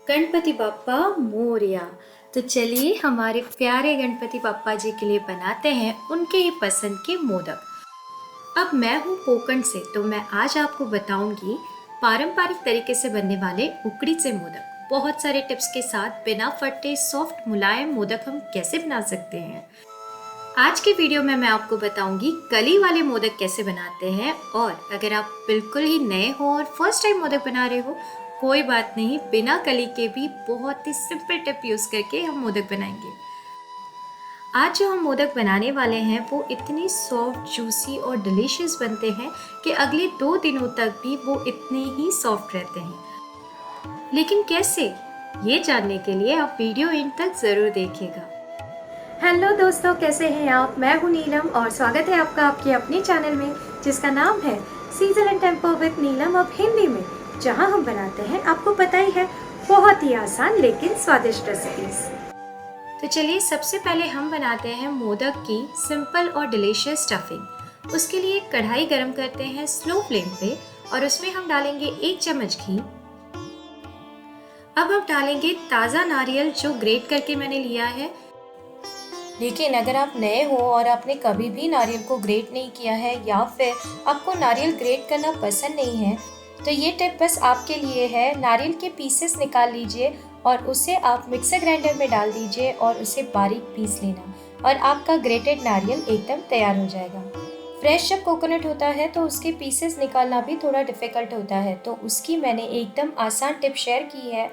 गणपति बप्पा मोरया। तो चलिए हमारे प्यारे गणपति बप्पा जी के लिए बनाते हैं उनके ही पसंद के मोदक। अब मैं हूँ कोकण से, तो मैं आज आपको बताऊंगी पारंपरिक तरीके से बनने वाले उकड़ी से मोदक। बहुत सारे टिप्स के साथ बिना फटे सॉफ्ट मुलायम मोदक हम कैसे बना सकते हैं। आज के वीडियो में मैं आपको बताऊंगी कली वाले मोदक कैसे बनाते हैं। और अगर आप बिल्कुल ही नए हो और फर्स्ट टाइम मोदक बना रहे हो, कोई बात नहीं, बिना कली के भी बहुत ही सिंपल टिप यूज करके हम मोदक बनाएंगे। आज जो हम मोदक बनाने वाले हैं वो इतनी सॉफ्ट, जूसी और डिलीशियस बनते हैं कि अगले 2 दिनों तक भी वो इतने ही सॉफ्ट रहते हैं। लेकिन कैसे, ये जानने के लिए आप वीडियो एंड तक जरूर देखिएगा। हेलो दोस्तों, कैसे हैं आप? मैं हूं नीलम और स्वागत है आपका आपके अपने चैनल में जिसका नाम है सीजन एंड टेम्पो विद नीलम, अब हिंदी में, जहां हम बनाते हैं, आपको पता ही है, बहुत ही आसान लेकिन स्वादिष्ट रेसिपीज। तो चलिए सबसे पहले हम बनाते हैं मोदक की सिंपल और डिलीशियस स्टफिंग। उसके लिए कढ़ाई गरम करते हैं स्लो फ्लेम पे और उसमें हम डालेंगे 1 चम्मच घी। अब हम डालेंगे ताज़ा नारियल जो ग्रेट करके मैंने लिया है। लेकिन अगर आप नए हो और आपने कभी भी नारियल को ग्रेट नहीं किया है या फिर आपको नारियल ग्रेट करना पसंद नहीं है, तो ये टिप बस आपके लिए है। नारियल के पीसेस निकाल लीजिए और उसे आप मिक्सर ग्राइंडर में डाल दीजिए और उसे बारीक पीस लेना और आपका ग्रेटेड नारियल एकदम तैयार हो जाएगा। फ्रेश जब कोकोनट होता है तो उसके पीसेस निकालना भी थोड़ा डिफिकल्ट होता है, तो उसकी मैंने एकदम आसान टिप शेयर की है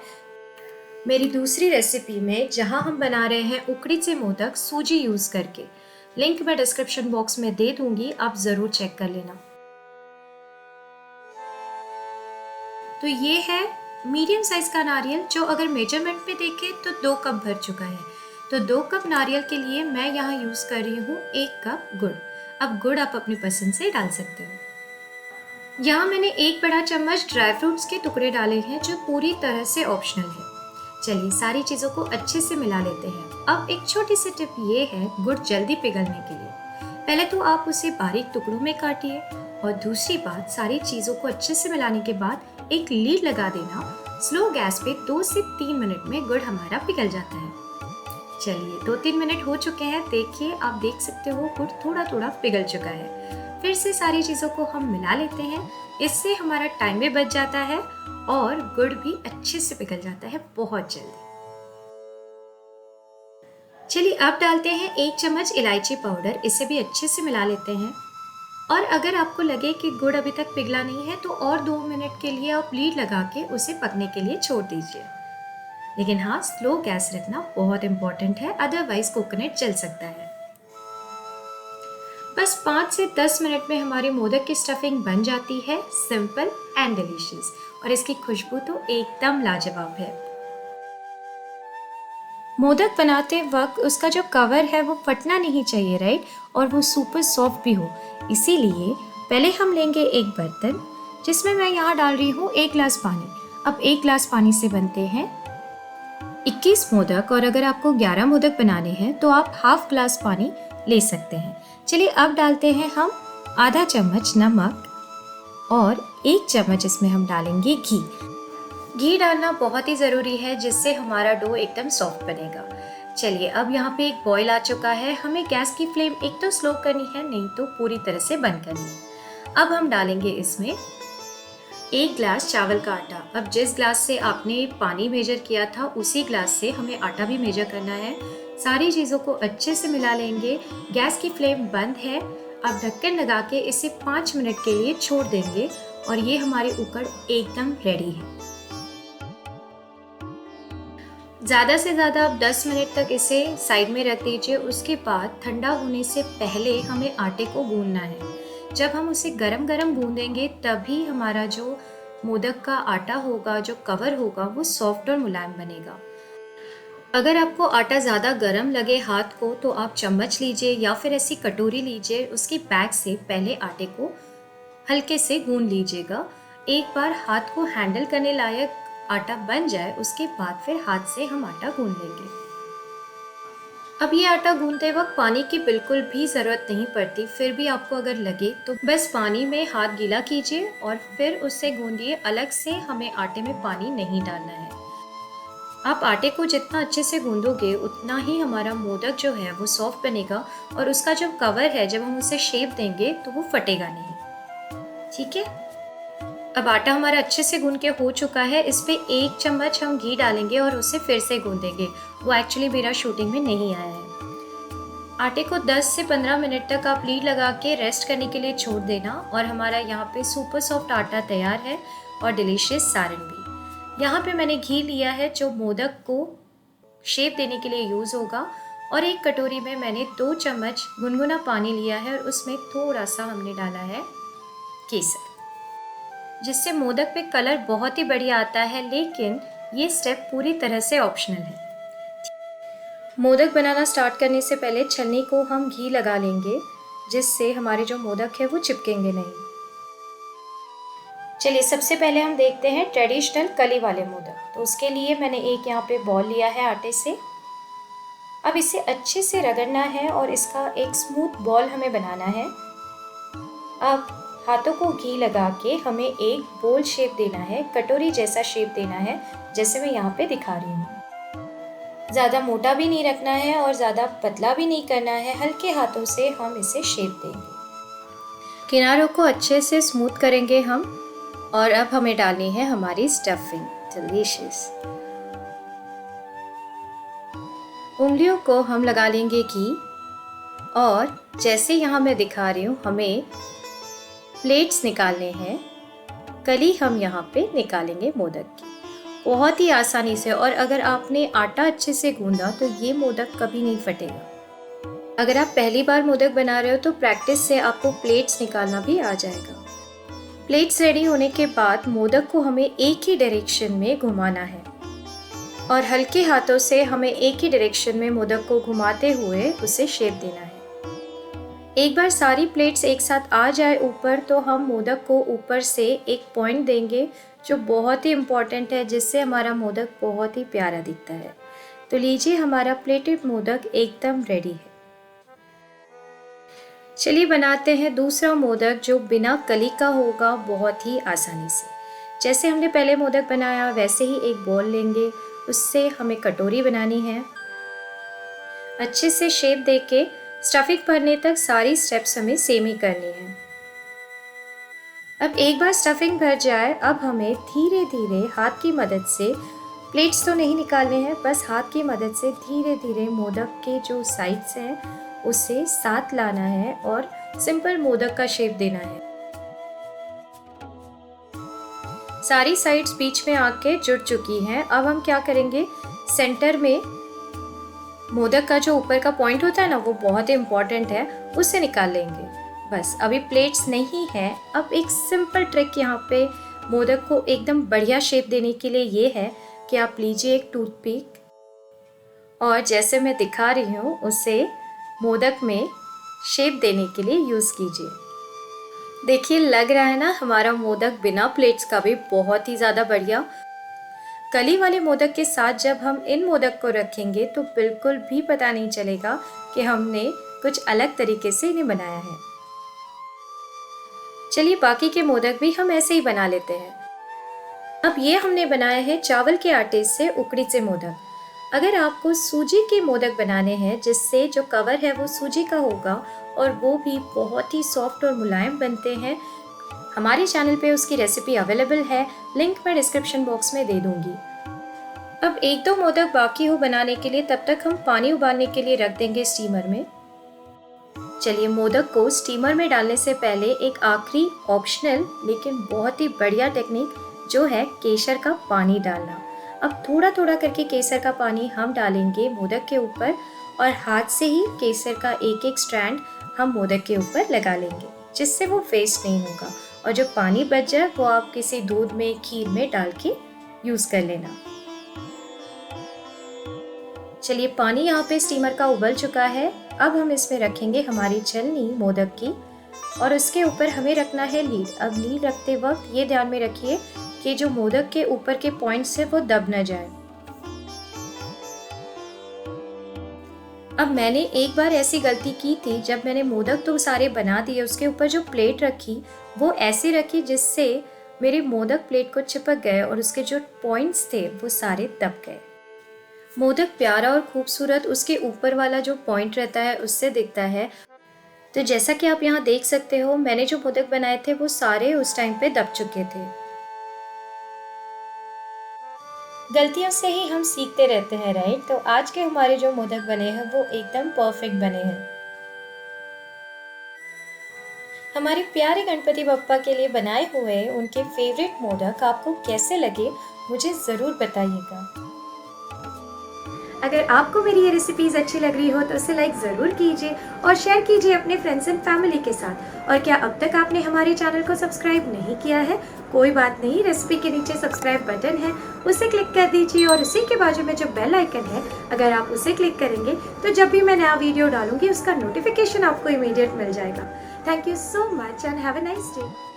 मेरी दूसरी रेसिपी में, जहां हम बना रहे हैं उकड़ी से मोदक सूजी यूज करके। लिंक मैं डिस्क्रिप्शन बॉक्स में दे दूंगी, आप जरूर चेक कर लेना। तो ये है मीडियम साइज का नारियल, जो अगर मेजरमेंट में देखें तो 2 कप भर चुका है। तो 2 कप नारियल के लिए मैं यहाँ यूज कर रही हूँ 1 कप गुड़। अब गुड़ आप अपनी पसंद से डाल सकते हो। यहाँ मैंने 1 बड़ा चम्मच ड्राई फ्रूट्स के टुकड़े डाले हैं जो पूरी तरह से ऑप्शनल है। चलिए सारी चीज़ों को अच्छे से मिला लेते हैं। अब एक छोटी सी टिप ये है गुड़ जल्दी पिघलने के लिए। पहले तो आप उसे बारीक टुकड़ों में काटिए और दूसरी बात, सारी चीज़ों को अच्छे से मिलाने के बाद एक लीड लगा देना। स्लो गैस पे 2 से 3 मिनट में गुड़ हमारा पिघल जाता है। चलिए 2-3 मिनट हो चुके हैं, देखिए आप देख सकते हो गुड़ थोड़ा थोड़ा पिघल चुका है। फिर से सारी चीज़ों को हम मिला लेते हैं, इससे हमारा टाइम भी बच जाता है और गुड़ भी अच्छे से पिघल जाता है बहुत जल्दी। चलिए अब डालते हैं 1 चम्मच इलायची पाउडर, इसे भी अच्छे से मिला लेते हैं। और अगर आपको लगे कि गुड़ अभी तक पिघला नहीं है तो और 2 मिनट के लिए आप लीड लगा के उसे पकने के लिए छोड़ दीजिए। लेकिन हाँ, स्लो गैस रखना बहुत इंपॉर्टेंट है, अदरवाइज कोकोनट जल सकता है। बस 5 से 10 मिनट में हमारी मोदक की स्टफिंग बन जाती है, सिंपल एंड डिलीशियस, और इसकी खुशबू तो एकदम लाजवाब है। मोदक बनाते वक्त उसका जो कवर है वो फटना नहीं चाहिए, राइट, और वो सुपर सॉफ्ट भी हो। इसीलिए पहले हम लेंगे एक बर्तन जिसमें मैं यहाँ डाल रही हूँ 1 गिलास पानी। अब 1 गिलास पानी से बनते हैं 21 मोदक, और अगर आपको 11 मोदक बनाने हैं तो आप हाफ ग्लास पानी ले सकते हैं। चलिए अब डालते हैं हम आधा चम्मच नमक और 1 चम्मच इसमें हम डालेंगे घी। घी डालना बहुत ही ज़रूरी है, जिससे हमारा डो एकदम सॉफ्ट बनेगा। चलिए अब यहाँ पे एक बॉईल आ चुका है, हमें गैस की फ्लेम एक तो स्लो करनी है, नहीं तो पूरी तरह से बंद करनी है। अब हम डालेंगे इसमें 1 गिलास चावल का आटा। अब जिस ग्लास से आपने पानी मेजर किया था उसी ग्लास से हमें आटा भी मेजर करना है। सारी चीज़ों को अच्छे से मिला लेंगे। गैस की फ्लेम बंद है। अब ढक्कन लगा के इसे 5 मिनट के लिए छोड़ देंगे और ये हमारी उकड़ एकदम रेडी है। ज़्यादा से ज़्यादा आप 10 मिनट तक इसे साइड में रख दीजिए। उसके बाद ठंडा होने से पहले हमें आटे को गूंदना है। जब हम उसे गरम गरम गूंदेंगे तभी हमारा जो मोदक का आटा होगा, जो कवर होगा, वो सॉफ्ट और मुलायम बनेगा। अगर आपको आटा ज़्यादा गरम लगे हाथ को तो आप चम्मच लीजिए या फिर ऐसी कटोरी लीजिए, उसकी बैक से पहले आटे को हल्के से गूंद लीजिएगा। एक बार हाथ को हैंडल करने लायक आटा बन जाए उसके बाद फिर हाथ से हम आटा गूंद लेंगे। अब ये आटा गूंदते वक्त पानी की बिल्कुल भी ज़रूरत नहीं पड़ती, फिर भी आपको अगर लगे तो बस पानी में हाथ गीला कीजिए और फिर उससे गूंदिए। अलग से हमें आटे में पानी नहीं डालना है। आप आटे को जितना अच्छे से गूंदोगे उतना ही हमारा मोदक जो है वो सॉफ्ट बनेगा और उसका जो कवर है जब हम उसे शेप देंगे तो वो फटेगा नहीं। ठीक है, अब आटा हमारा अच्छे से गूंद के हो चुका है। इस पे 1 चम्मच हम घी डालेंगे और उसे फिर से गूंदेंगे। वो एक्चुअली मेरा शूटिंग में नहीं आया है। आटे को 10 से 15 मिनट तक आप लीड लगा के रेस्ट करने के लिए छोड़ देना और हमारा यहाँ पे सुपर सॉफ्ट आटा तैयार है और डिलीशियस सारण भी। यहाँ पे मैंने घी लिया है जो मोदक को शेप देने के लिए यूज़ होगा और एक कटोरी में मैंने 2 चम्मच गुनगुना पानी लिया है और उसमें थोड़ा सा हमने डाला है केसर, जिससे मोदक पे कलर बहुत ही बढ़िया आता है, लेकिन ये स्टेप पूरी तरह से ऑप्शनल है। मोदक बनाना स्टार्ट करने से पहले छलनी को हम घी लगा लेंगे, जिससे हमारे जो मोदक है वो चिपकेंगे नहीं। चलिए सबसे पहले हम देखते हैं ट्रेडिशनल कली वाले मोदक। तो उसके लिए मैंने एक यहाँ पे बॉल लिया है आटे से। अब इसे अच्छे से रगड़ना है और इसका एक स्मूथ बॉल हमें बनाना है। अब हाथों को घी लगा के हमें एक बोल शेप देना है, कटोरी जैसा शेप देना है, जैसे मैं यहाँ पे दिखा रही हूँ। ज़्यादा मोटा भी नहीं रखना है और ज़्यादा पतला भी नहीं करना है, हल्के हाथों से हम इसे शेप देंगे। किनारों को अच्छे से स्मूथ करेंगे हम। और अब हमें डालनी है हमारी स्टफिंग, डिलीशियस। उंगलियों को हम लगा लेंगे घी और जैसे यहाँ मैं दिखा रही हूँ हमें प्लेट्स निकालने हैं। कली हम यहाँ पे निकालेंगे मोदक की, बहुत ही आसानी से। और अगर आपने आटा अच्छे से गूंदा तो ये मोदक कभी नहीं फटेगा। अगर आप पहली बार मोदक बना रहे हो तो प्रैक्टिस से आपको प्लेट्स निकालना भी आ जाएगा। प्लेट्स रेडी होने के बाद मोदक को हमें एक ही डायरेक्शन में घुमाना है और हल्के हाथों से हमें एक ही डायरेक्शन में मोदक को घुमाते हुए उसे शेप देना है। एक बार सारी प्लेट्स एक साथ आ जाए ऊपर तो हम मोदक को ऊपर से एक पॉइंट देंगे जो बहुत ही इम्पॉर्टेंट है, जिससे हमारा मोदक बहुत ही प्यारा दिखता है। तो लीजिए हमारा प्लेटेड मोदक एकदम रेडी है। चलिए बनाते हैं दूसरा मोदक जो बिना कली का होगा, बहुत ही आसानी से। जैसे हमने पहले मोदक बनाया वैसे ही एक बॉल लेंगे, उससे हमें कटोरी बनानी है। अच्छे से शेप देके स्टफिंग भरने तक सारी स्टेप्स हमें सेम ही करनी है। अब एक बार स्टफिंग भर जाए, अब हमें धीरे धीरे हाथ की मदद से, प्लेट्स तो नहीं निकालने हैं, बस हाथ की मदद से धीरे धीरे मोदक के जो साइड्स हैं उसे साथ लाना है और सिंपल मोदक का शेप देना है। सारी साइड्स बीच में आके जुड़ चुकी हैं। अब हम क्या करेंगे, सेंटर में मोदक का जो ऊपर का पॉइंट होता है ना, वो बहुत ही इम्पॉर्टेंट है, उसे निकाल लेंगे। बस अभी प्लेट्स नहीं है। अब एक सिंपल ट्रिक यहाँ पे मोदक को एकदम बढ़िया शेप देने के लिए ये है कि आप लीजिए एक टूथपिक और जैसे मैं दिखा रही हूँ उसे मोदक में शेप देने के लिए यूज़ कीजिए। देखिए लग रहा है ना हमारा मोदक बिना प्लेट्स का भी बहुत ही ज़्यादा बढ़िया। कली वाले मोदक के साथ जब हम इन मोदक को रखेंगे तो बिल्कुल भी पता नहीं चलेगा कि हमने कुछ अलग तरीके से इन्हें बनाया है। चलिए बाकी के मोदक भी हम ऐसे ही बना लेते हैं। अब ये हमने बनाया है चावल के आटे से उकड़ी से मोदक। अगर आपको सूजी के मोदक बनाने हैं जिससे जो कवर है वो सूजी का होगा और वो भी बहुत ही सॉफ्ट और मुलायम बनते हैं, हमारे चैनल पे उसकी रेसिपी अवेलेबल है, लिंक मैं डिस्क्रिप्शन बॉक्स में दे दूंगी। अब 1-2 मोदक बाकी हो बनाने के लिए, तब तक हम पानी उबालने के लिए रख देंगे स्टीमर में। चलिए मोदक को स्टीमर में डालने से पहले एक आखिरी ऑप्शनल लेकिन बहुत ही बढ़िया टेक्निक जो है केसर का पानी डालना। अब थोड़ा थोड़ा करके केसर का पानी हम डालेंगे मोदक के ऊपर और हाथ से ही केसर का एक एक स्ट्रैंड हम मोदक के ऊपर लगा लेंगे, जिससे वो वेस्ट नहीं होगा। और जो पानी बच जाए वो आप किसी दूध में, खीर में डाल के यूज़ कर लेना। चलिए पानी यहाँ पे स्टीमर का उबल चुका है। अब हम इसमें रखेंगे हमारी छलनी मोदक की और उसके ऊपर हमें रखना है लीड। अब लीड रखते वक्त ये ध्यान में रखिए कि जो मोदक के ऊपर के पॉइंट्स है वो दब न जाए। अब मैंने एक बार ऐसी गलती की थी, जब मैंने मोदक तो सारे बना दिए, उसके ऊपर जो प्लेट रखी वो ऐसी रखी जिससे मेरे मोदक प्लेट को चिपक गए और उसके जो पॉइंट्स थे वो सारे दब गए। मोदक प्यारा और खूबसूरत उसके ऊपर वाला जो पॉइंट रहता है उससे दिखता है। तो जैसा कि आप यहाँ देख सकते हो, मैंने जो मोदक बनाए थे वो सारे उस टाइम पे दब चुके थे। गलतियों से ही हम सीखते रहते हैं, राइट? तो आज के हमारे जो मोदक बने हैं वो एकदम परफेक्ट बने हैं। हमारे प्यारे गणपति बप्पा के लिए बनाए हुए उनके फेवरेट मोदक आपको कैसे लगे, मुझे ज़रूर बताइएगा। अगर आपको मेरी ये रेसिपीज़ अच्छी लग रही हो तो उसे लाइक ज़रूर कीजिए और शेयर कीजिए अपने फ्रेंड्स एंड फैमिली के साथ। और क्या अब तक आपने हमारे चैनल को सब्सक्राइब नहीं किया है? कोई बात नहीं, रेसिपी के नीचे सब्सक्राइब बटन है, उसे क्लिक कर दीजिए और उसी के बाजू में जो बेल आइकन है, अगर आप उसे क्लिक करेंगे तो जब भी मैं नया वीडियो डालूंगी उसका नोटिफिकेशन आपको इमीडिएट मिल जाएगा। Thank you so much and have a nice day.